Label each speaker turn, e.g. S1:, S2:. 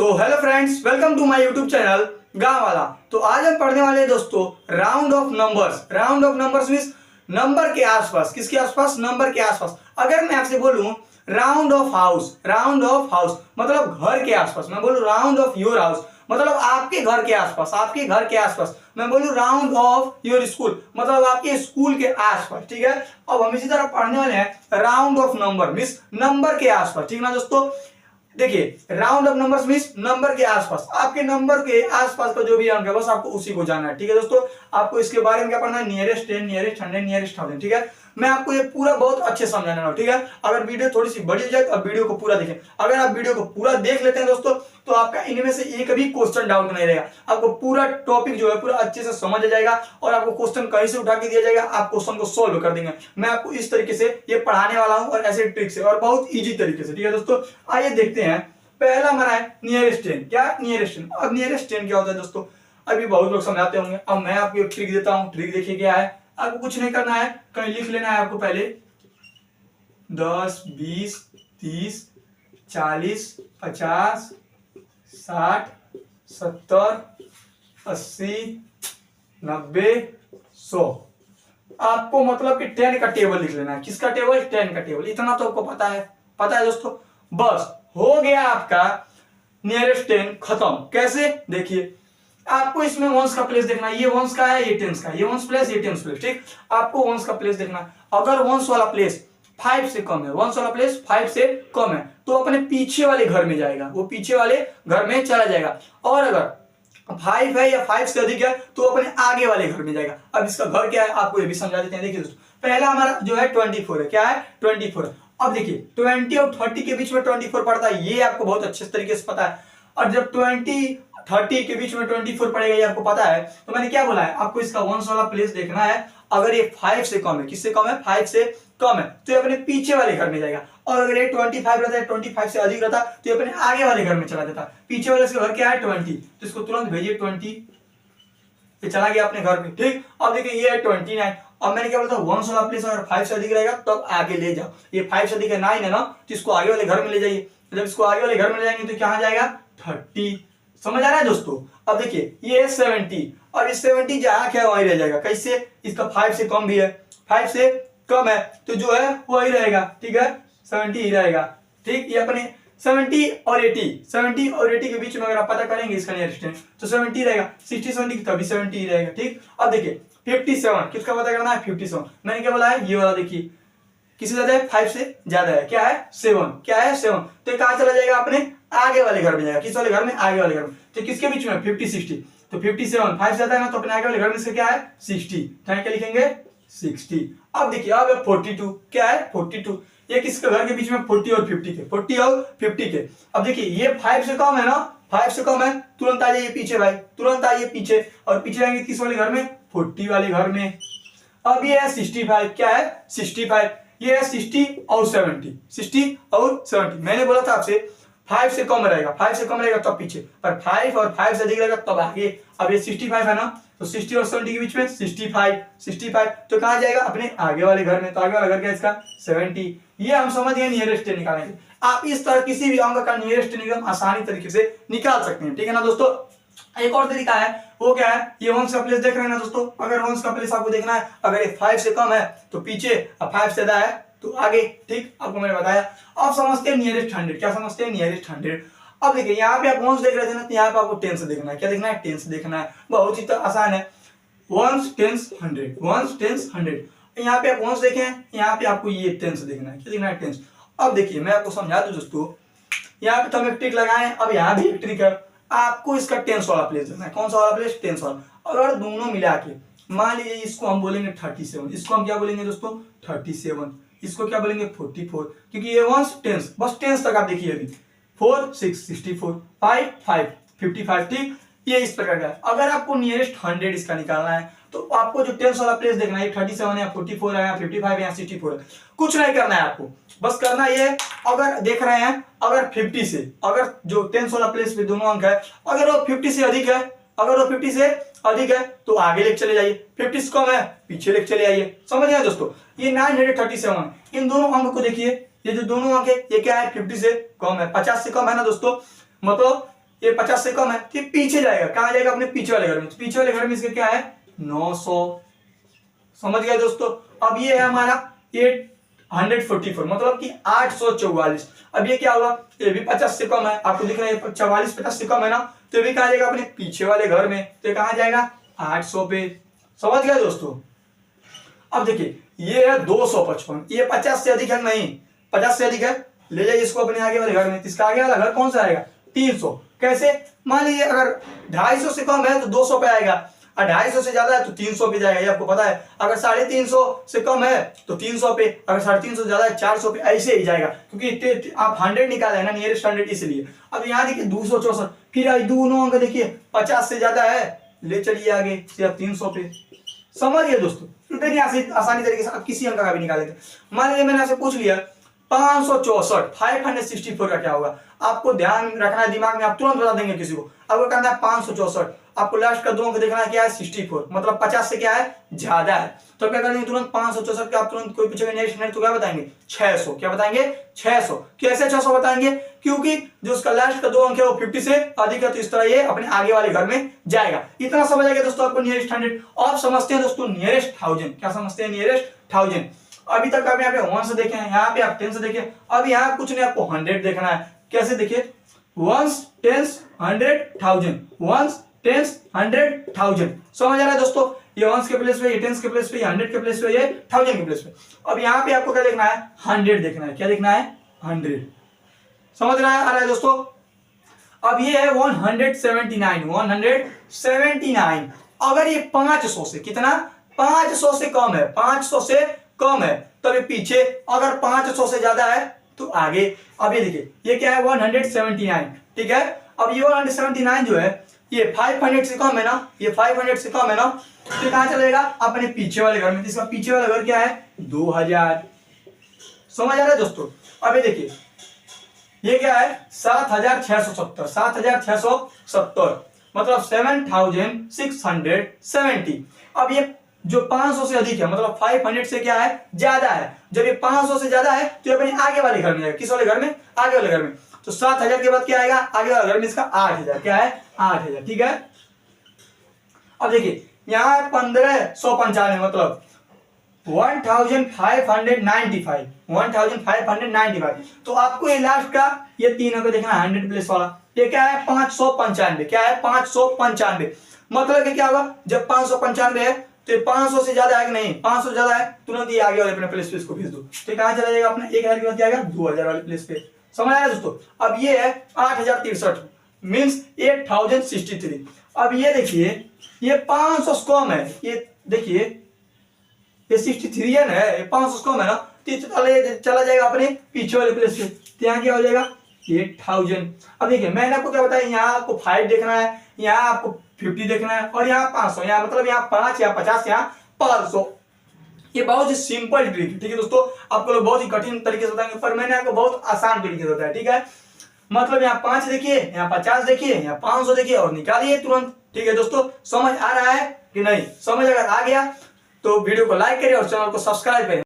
S1: So hello friends, welcome to my YouTube channel गांव वाला। तो आज हम पढ़ने वाले हैं दोस्तों round off numbers. Round off numbers means number के आसपास। किसके आसपास? नंबर के आसपास। अगर मैं आपसे बोलूं round of house, round of house मतलब घर के आसपास। मैं बोलूं राउंड ऑफ योर हाउस मतलब आपके घर के आसपास, आपके घर के आसपास। मैं बोलूं राउंड ऑफ योर स्कूल मतलब आपके स्कूल के आसपास। ठीक है, अब हम इसी तरह पढ़ने वाले हैं round of number means number के आसपास। ठीक ना दोस्तों, देखिए round off numbers means number के आसपास, आपके नंबर के आसपास का जो भी अंक है बस आपको उसी को जानना है। ठीक है दोस्तों, आपको इसके बारे में क्या पढ़ना है? Nearest 10, nearest 100, nearest 1000। ठीक है, मैं आपको ये पूरा बहुत अच्छे समझाने वाला हूं। ठीक है, अगर वीडियो थोड़ी सी बड़ी हो जाए तो आप वीडियो को पूरा देखें। अगर आप वीडियो को पूरा देख लेते हैं दोस्तों तो आपका इनमें से एक भी क्वेश्चन डाउट नहीं रहेगा। आपको पूरा टॉपिक जो है पूरा अच्छे से समझ आ जाएगा और आपको क्वेश्चन कहीं से उठा के दिया जाएगा, आप क्वेश्चन को सोल्व कर देंगे। मैं आपको इस तरीके से ये पढ़ाने वाला हूं और ऐसे ट्रिक से और बहुत ईजी तरीके से। ठीक है दोस्तों, आइए देखते हैं। पहला हमारा है नियरेस्ट 10। क्या? नियरेस्ट 10। अब नियरेस्ट 10 क्या होता है दोस्तों? अभी बहुत लोग समझाते होंगे, अब मैं आपको एक ट्रिक देता हूं। ट्रिक देखिए क्या है, आपको कुछ नहीं करना है, कहीं लिख लेना है आपको पहले 10, 20, 30, 40, 50, 60, 70, 80, 90, 100। आपको मतलब कि 10 का टेबल लिख लेना है। किसका टेबल? 10 का टेबल। इतना तो आपको पता है, पता है दोस्तों। बस हो गया आपका नियरेस्ट 10 खत्म। कैसे? देखिए, आपको इसमें वंस का प्लेस देखना है। ये वंस का है, ये टेंस का, ये वंस प्लेस, ये टेंस प्लेस। ठीक, आपको वंस का प्लेस देखना है। अगर वंस वाला प्लेस 5 से कम है, वंस वाला प्लेस 5 से कम है तो अपने पीछे वाले घर में जाएगा, वो पीछे वाले घर में चला जाएगा। और अगर 5 है या 5 से अधिक है तो अपने आगे वाले घर में जाएगा। अब इसका घर क्या है आपको ये भी समझा देते हैं। देखिए दोस्तों, पहला हमारा जो है 24 है। क्या है? 24। अब देखिए 20 और 30 के बीच में 24 पड़ता है, ये आपको बहुत अच्छे तरीके से पता है। और जब 20 30 के बीच में 24 पड़ेगा ये आपको पता है। तो मैंने क्या बोला है, आपको इसका वंस वाला प्लेस देखना है। अगर ये 5 से कम है, किससे कम है? 5 से कम है तो ये अपने पीछे वाले घर में जाएगा। और अगर ये 25 रहता है, 25 से अधिक रहता तो ये अपने आगे वाले घर में चला जाता। पीछे वाले का घर क्या है? 20, तो इसको तुरंत भेजिए 20, ये चला गया अपने घर में। ठीक, अब देखिए ये है 29। अब मैंने क्या बोला था, वंस वाला प्लेस अगर 5 से अधिक रहेगा तब तो आगे ले जाओ। ये 5 से अधिक है 9 है ना, तो इसको आगे वाले घर में ले जाइए। जब इसको आगे वाले घर में ले जाएंगे तो कहां जाएगा? 30। समझ आ रहा है दोस्तों? अब देखिए ये है 70 और ये 70 जहां क्या वहीं रह जाएगा। कैसे? इसका 5 से कम भी है, 5 से कम है तो जो है वही रहेगा। ठीक है, 70 ही रहेगा। ठीक, ये अपने 70 और 80, 70 और 80 के बीच में अगर आप पता करेंगे इसका नियरेस्ट तो 70 रहेगा। 60 70 तभी 70 ही रहेगा। ठीक, अब देखिए 57 किसका पता करना है? 57। मैंने क्या बोला है? ये वाला देखिए किससे ज्यादा है? 5 से ज्यादा है। क्या है? 7। क्या है? 7। तो कहां चला जाएगा? अपने आगे वाले घर में जाएगा। किस वाले घर में? आगे वाले घर में। तो किसके बीच में? 50 60। तो 57 5 ज्यादा है ना, तो अपने आगे वाले घर में से क्या है? 60। क्या लिखेंगे? 60। अब देखिए अब है 42। क्या है? 42। ये किसके घर के बीच में? 40 और 50 के, 40 और 50 के। अब देखिए ये 5 से कम है ना, 5 से कम है, तुरंत आ जाइए पीछे भाई, तुरंत आइए पीछे। और पीछे जाएंगे किस वाले घर में? 40 वाले घर में। अब ये है 65। क्या है? 65। ये है 60 और 70, 60 और 70। मैंने बोला था आपसे 5 से कम रहेगा, 5 से कम रहेगा तब पीछे, पर 5 और 5 से अधिक रहेगा तब आगे। अब ये 65 है ना, तो 60 और 70 के बीच में 65, 65 तो कहां जाएगा? अपने आगे वाले घर में। तो आगे वाला घर क्या है इसका? 70। ये हम समझ गए नियरेस्ट निकालेंगे। आप इस तरह किसी भी अंक का नियरेस्ट एकदम आसानी तरीके से निकाल सकते हैं। ठीक है ना दोस्तों, एक और तरीका है, वो क्या है? ये वंस का प्लेस देख रहे हैं ना दोस्तों, अगर वंस का प्लेस आपको देखना है, अगर ये 5 से कम है तो पीछे, और 5 से ज्यादा है तो आगे। ठीक, आपको मैंने बताया। अब समझते हैं नियरेस्ट 100। क्या समझते हैं? नियरेस्ट 100। अब देखिए यहाँ पे आप वंस देख रहे थे ना, तो यहाँ पे आपको टेंस देखना है। क्या देखना है? टेंस देखना है। बहुत ही तो आसान है, वंस टेंस 100, वंस टेंस 100। यहाँ पे आप वंस देखें, यहाँ पे आपको ये टेंस देखना है। क्या देखना है? टेंस। अब देखिए मैं आपको समझा दूं दोस्तों, यहाँ पे तो हम एक ट्रिक लगाए, अब यहाँ भी एक ट्रिक है। आपको इसका टेंस वाला प्लेस देखना है। कौन सा वाला प्लेस? टेंस वाला। अगर दोनों मिला के मान लीजिए इसको हम बोलेंगे 37, इसको हम क्या बोलेंगे दोस्तों? 37। इसको क्या बोलेंगे? 44, क्योंकि ये वंस टेंस, बस टेंस तक आप देखिए। अभी 4 6 64, 5 5 55। ठीक, ये इस प्रकार का है। अगर आपको नियरेस्ट 100 इसका निकालना है तो आपको जो टेंस वाला प्लेस देखना है, 37 है, 44 है, 55 है, 64 है। कुछ नहीं करना है आपको, बस करना ये, अगर देख रहे हैं अगर 50 से, अगर जो टेंस वाला प्लेस पे दोनों अंक है, अगर वो 50 से अधिक है, अगर वो 50 से अधिक है तो आगे लेके चले जाइए, 50 से कम है पीछे लेके चले आइए। समझ गए दोस्तों? ये 937, इन दोनों अंक को देखिए, ये जो दोनों अंक है ये क्या है? 50 से कम है, 50 से कम है ना दोस्तों, मतलब ये 50 से कम है तो ये पीछे जाएगा, कहाँ जाएगा? अपने पीछे वाले घर में। तो पीछे वाले घर में इसका क्या है? 900। समझ गए दोस्तों। अब ये है हमारा 844, मतलब कि 844। अब ये क्या हुआ? ये भी 50 से कम है, आपको दिख रहा है 44 50 से कम है ना, तो ये भी कहाँ जाएगा? अपने पीछे वाले घर में। तो ये कहाँ जाएगा? 800 पे। समझ गए दोस्तों। अब देखिए ये है 255, ये 50 से अधिक है नहीं, 50 से अधिक है, ले जाइए इसको अपने आगे वाले घर में। इसका आगे वाला घर कौन सा आएगा? 300। कैसे? मान लीजिए अगर 250 से कम है तो 200 पे आएगा, और 250 से ज्यादा है तो 300 पे जाएगा, ये आपको पता है। अगर 350 से कम है तो 300 पे, अगर 350 से ज्यादा है 400 पे, ऐसे ही जाएगा, क्योंकि आप 100 निकाले है ना, नियरेस्ट 100, इसलिए। अब यहाँ देखिए 264, फिर आई दोनों अंक देखिए 50 से ज्यादा है, ले चलिए आगे सिर्फ 300 पे। समझ गए दोस्तों। इतनी आसानी तरीके से आप किसी अंक का भी निकाल लेते। मान लीजिए मैंने आपसे पूछ लिया 564, 564 का क्या होगा? आपको ध्यान रखना है दिमाग में, आप तुरंत बता देंगे किसी को। आपको कहना है 564, आपको लास्ट का 2 अंक देखना है क्या है? 64, मतलब 50 से क्या है? ज्यादा है। तो क्या करेंगे? तुरंत 564 के आप तुरंत कोई पूछेगा नेक्स्ट तो क्या बताएंगे? 600। क्या बताएंगे? 600। कैसे 600 बताएंगे? क्योंकि जो उसका लास्ट का 2 अंक है वो 50 से अधिक है, तो इस तरह ये अपने आगे वाले घर में जाएगा। इतना समझ आएगा दोस्तों आपको नियरेस्ट 100। अब समझते हैं दोस्तों नियरेस्ट 1000। क्या समझते हैं? नियरेस्ट 1000। अभी तक आप यहाँ पे 1 से देखे हैं, यहाँ पे आप 10 से देखे, अब यहाँ कुछ नहीं, आपको 100 देखना है। कैसे देखिए? 1s 10s 100 1000, 1s 10s 100 1000। समझ आ रहा है दोस्तों? ये 1s के प्लेस पे, ये 10s के प्लेस पे, ये 100 के प्लेस पे, ये 1000 के प्लेस पे। अब यहाँ पे आपको क्या देखना है? 100 देखना है। क्या देखना है? 100। समझ रहा है? आ रहा है दोस्तों। अब ये है 179, 179। अगर ये 500 से, कितना? 500 से कम है, 500 से कम है तब ये पीछे, अगर 500 से ज्यादा है तो आगे। अब ये देखिए ये क्या है? 179। ठीक है। अब ये 179 जो है ये 500 से कम है ना, ये 500 से कम है ना, तो कहां चलेगा? अपने पीछे वाले घर में। इसका पीछे वाला घर क्या है? 2000। समझ आ रहा है दोस्तों। अब ये देखिए ये क्या है? 7670, 7670, मतलब 7670। अब ये जो 500 से अधिक है, मतलब 500 से क्या है? ज्यादा है। जब ये 500 से ज्यादा है तो ये अपने आगे वाले घर में जाएगा। किस वाले घर में? आगे वाले घर में। तो 7000 के बाद क्या आएगा? आगे वाले घर में इसका 8000। क्या है? 8000। ठीक है। अब देखिए यहाँ 1595, मतलब 1595, 1595। तो आपको ये लास्ट का ये 3 अंक देखना है, 100 प्लेस वाला। ये क्या है? 595। क्या है? 595। मतलब कि क्या होगा? जब 595 है तो 500 से ज्यादा है कि नहीं? 500 से ज्यादा है, तुरंत ये आगे वाले अपने प्लेस पे इसको भेज दो। तो कहां चला जाएगा? अपने 1000 के बाद क्या आएगा? 2000 वाले प्लेस पे। समझ आया दोस्तों। अब ये है 8063, मींस 8063। अब ये देखिए ये 500 से कम है, ये देखिए ये 63 है, ये 500 से कम है ना, तो चला जाएगा अपने पीछे वाले प्लेस पे। तो यहाँ क्या हो जाएगा? 8000। अब देखिए मैंने आपको क्या बताया, यहाँ आपको 5 देखना है, यहाँ आपको 50 देखना है, और यहाँ 500, यहाँ मतलब यहाँ 5, यहाँ 50, यहाँ 500। ये बहुत ही सिंपल ट्रिक है। ठीक है दोस्तों। आपको लोग बहुत ही कठिन तरीके से बताएंगे, पर मैंने आपको बहुत आसान तरीके से बताया। ठीक है। मतलब यहाँ 5 देखिए, यहाँ 50 देखिए, यहाँ 500 देखिए और निकालिए तुरंत। ठीक है दोस्तों। समझ आ रहा है कि नहीं? समझ अगर आ गया तो वीडियो को लाइक करिए और चैनल को सब्सक्राइब करिए।